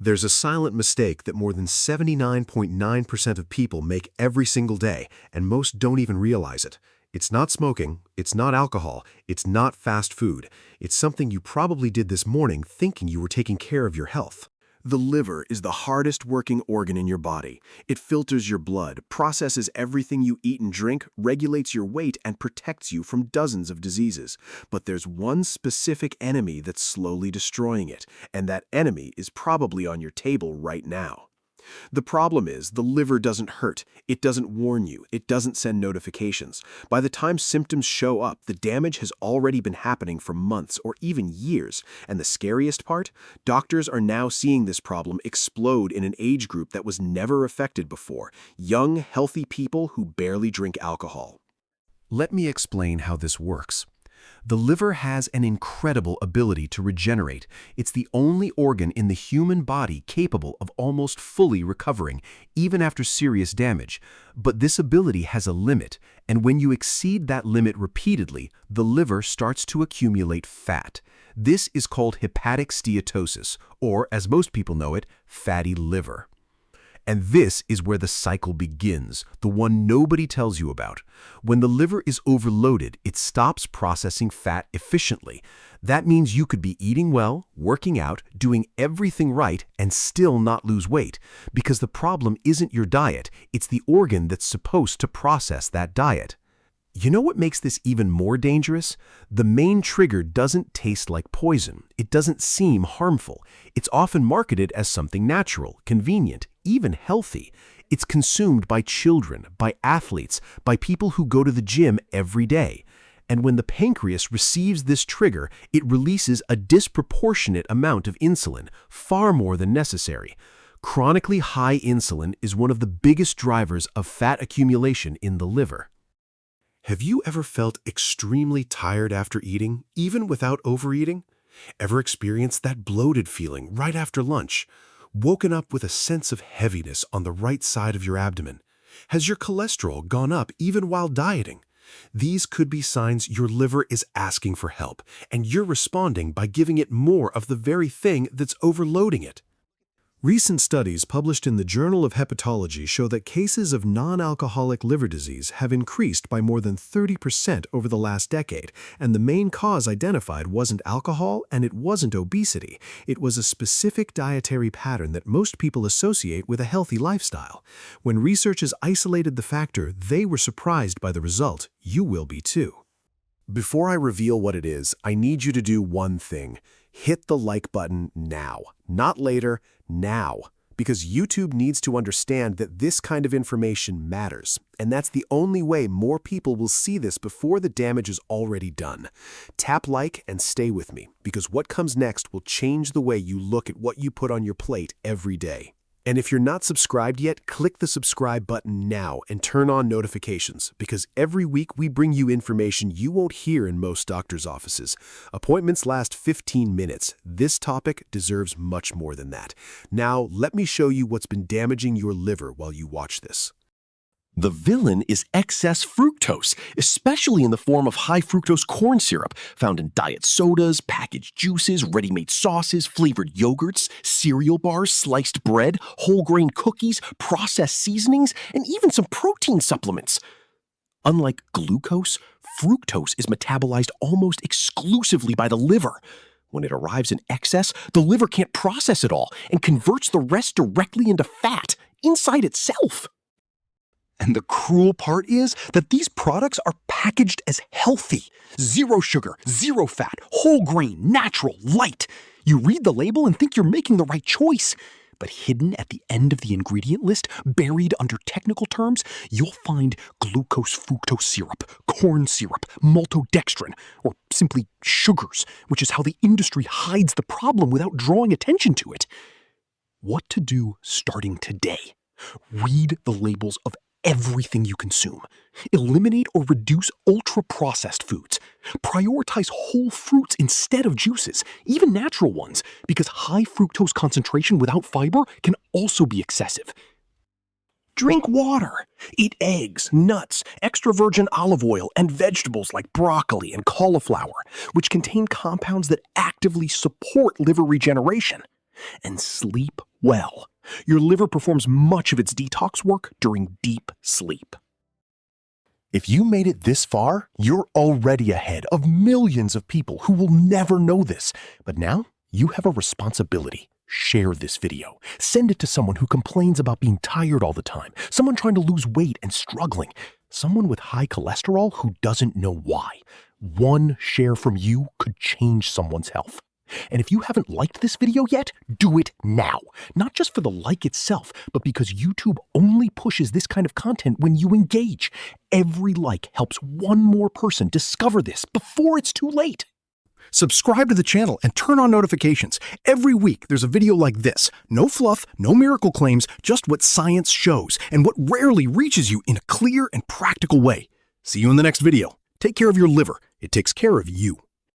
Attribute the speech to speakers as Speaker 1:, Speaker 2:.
Speaker 1: There's a silent mistake that more than 79.9% of people make every single day, and most don't even realize it. It's not smoking, it's not alcohol, it's not fast food. It's something you probably did this morning thinking you were taking care of your health. The liver is the hardest working organ in your body. It filters your blood, processes everything you eat and drink, regulates your weight, and protects you from dozens of diseases. But there's one specific enemy that's slowly destroying it, and that enemy is probably on your table right now. The problem is, the liver doesn't hurt, it doesn't warn you, it doesn't send notifications. By the time symptoms show up, the damage has already been happening for months or even years. And the scariest part? Doctors are now seeing this problem explode in an age group that was never affected before: young, healthy people who barely drink alcohol.
Speaker 2: Let me explain how this works. The liver has an incredible ability to regenerate. It's the only organ in the human body capable of almost fully recovering, even after serious damage. But this ability has a limit, and when you exceed that limit repeatedly, the liver starts to accumulate fat. This is called hepatic steatosis, or as most people know it, fatty liver. And this is where the cycle begins, the one nobody tells you about. When the liver is overloaded, it stops processing fat efficiently. That means you could be eating well, working out, doing everything right, and still not lose weight. Because the problem isn't your diet, it's the organ that's supposed to process that diet. You know what makes this even more dangerous? The main trigger doesn't taste like poison. It doesn't seem harmful. It's often marketed as something natural, convenient, even healthy. It's consumed by children, by athletes, by people who go to the gym every day. And when the pancreas receives this trigger, it releases a disproportionate amount of insulin, far more than necessary. Chronically high insulin is one of the biggest drivers of fat accumulation in the liver.
Speaker 1: Have you ever felt extremely tired after eating, even without overeating? Ever experienced that bloated feeling right after lunch? Woken up with a sense of heaviness on the right side of your abdomen? Has your cholesterol gone up even while dieting? These could be signs your liver is asking for help, and you're responding by giving it more of the very thing that's overloading it. Recent studies published in the Journal of Hepatology show that cases of non-alcoholic liver disease have increased by more than 30% over the last decade, and the main cause identified wasn't alcohol and it wasn't obesity. It was a specific dietary pattern that most people associate with a healthy lifestyle. When researchers isolated the factor, they were surprised by the result. You will be too. Before I reveal what it is, I need you to do one thing. Hit the like button now. Not later, now. Because YouTube needs to understand that this kind of information matters. And that's the only way more people will see this before the damage is already done. Tap like and stay with me, because what comes next will change the way you look at what you put on your plate every day. And if you're not subscribed yet, click the subscribe button now and turn on notifications, because every week we bring you information you won't hear in most doctors' offices. Appointments last 15 minutes. This topic deserves much more than that. Now, let me show you what's been damaging your liver while you watch this.
Speaker 3: The villain is excess fructose, especially in the form of high fructose corn syrup, found in diet sodas, packaged juices, ready-made sauces, flavored yogurts, cereal bars, sliced bread, whole grain cookies, processed seasonings, and even some protein supplements. Unlike glucose, fructose is metabolized almost exclusively by the liver. When it arrives in excess, the liver can't process it all and converts the rest directly into fat inside itself. And the cruel part is that these products are packaged as healthy. 0 sugar, 0 fat, whole grain, natural, light. You read the label and think you're making the right choice. But hidden at the end of the ingredient list, buried under technical terms, you'll find glucose-fructose syrup, corn syrup, maltodextrin, or simply sugars, which is how the industry hides the problem without drawing attention to it. What to do starting today? Read the labels of everything you consume. Eliminate or reduce ultra-processed foods. Prioritize whole fruits instead of juices, even natural ones, because high fructose concentration without fiber can also be excessive. Drink water. Eat eggs, nuts, extra virgin olive oil, and vegetables like broccoli and cauliflower, which contain compounds that actively support liver regeneration. And sleep well. Your liver performs much of its detox work during deep sleep. If you made it this far, you're already ahead of millions of people who will never know this. But now, you have a responsibility. Share this video. Send it to someone who complains about being tired all the time, someone trying to lose weight and struggling, someone with high cholesterol who doesn't know why. One share from you could change someone's health. And if you haven't liked this video yet, do it now. Not just for the like itself, but because YouTube only pushes this kind of content when you engage. Every like helps one more person discover this before it's too late.
Speaker 4: Subscribe to the channel and turn on notifications. Every week there's a video like this. No fluff, no miracle claims, just what science shows and what rarely reaches you in a clear and practical way. See you in the next video. Take care of your liver. It takes care of you.